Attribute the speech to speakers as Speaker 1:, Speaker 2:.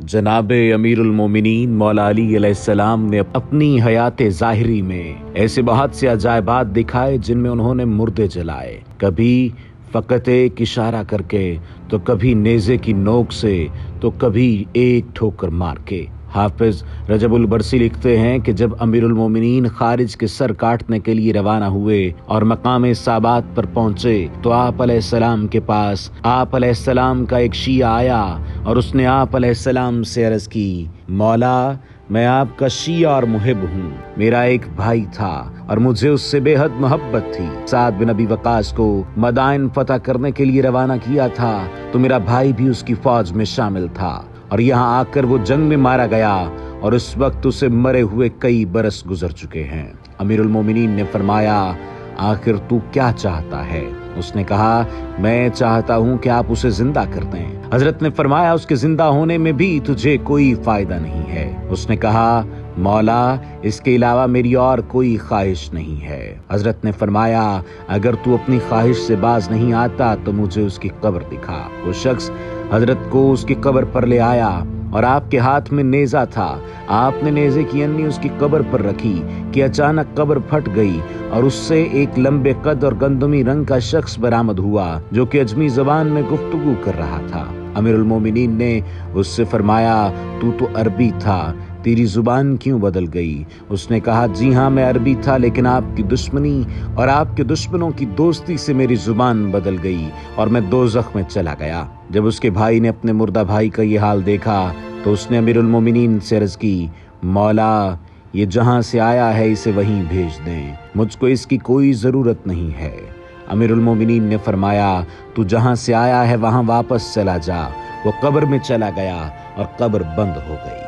Speaker 1: जनाब अमीरुल मोमिनीन मौला अली अलैहिस्सलाम ने अपनी हयात ज़ाहिरी में ऐसे बहुत से अजायबात दिखाए जिनमें उन्होंने मुर्दे जलाए, कभी फ़कत एक इशारा करके, तो कभी नेज़े की नोक से, तो कभी एक ठोकर मार के। हाफिज रजबुल बरसी लिखते हैं कि जब अमीरुल मोमिनीन खारिज के सर काटने के लिए रवाना हुए और मकाम साबात पर पहुंचे तो आप अलैहिस्सलाम के पास आप अलैहिस्सलाम का एक शिया आया और उसने आप अलैहिस्सलाम से अर्ज की, मौला मैं आपका शिया और मुहिब हूँ। मेरा एक भाई था और मुझे उससे बेहद मोहब्बत थी। साद बिन अबी वकास को मदाइन फतह करने के लिए रवाना किया था तो मेरा भाई भी उसकी फौज में शामिल था और यहाँ आकर वो जंग में मारा गया और उस वक्त उसे मरे हुए कई बरस गुजर चुके हैं। अमीरुल मोमिनीन ने फरमाया, आखिर तू क्या चाहता है? उसने कहा, मैं चाहता हूँ कि आप उसे जिंदा कर दें। हजरत ने फरमाया, उसके जिंदा होने में भी तुझे कोई फायदा नहीं है। उसने कहा, मौला इसके अलावा मेरी और कोई ख्वाहिश नहीं है। हजरत ने फरमाया, अगर तू अपनी ख्वाहिश से बाज नहीं आता तो मुझे उसकी कब्र दिखा। वो शख्स हजरत को उसकी कब्र पर ले आया और आपके हाथ में नेज़ा था। आपने नेज़े की अन्नी उसकी कब्र पर रखी कि अचानक कब्र फट गई और उससे एक लंबे कद और गंदमी रंग का शख्स बरामद हुआ जो कि अजमी ज़बान में गुफ्तगू कर रहा था। अमीरुल मोमिनीन ने उससे फरमाया, तू तो अरबी था, तेरी जुबान क्यों बदल गई? उसने कहा, जी हाँ मैं अरबी था, लेकिन आपकी दुश्मनी और आपके दुश्मनों की दोस्ती से मेरी जुबान बदल गई और मैं दोज़ख में चला गया। जब उसके भाई ने अपने मुर्दा भाई का ये हाल देखा तो उसने अमीरुल मोमिनीन से अर्ज की, मौला ये जहाँ से आया है इसे वहीं भेज दें, मुझको इसकी कोई ज़रूरत नहीं है। अमीरुल मोमिनीन ने फरमाया, तू जहाँ से आया है वहाँ वापस चला जा। वो कब्र में चला गया और कब्र बंद हो गई।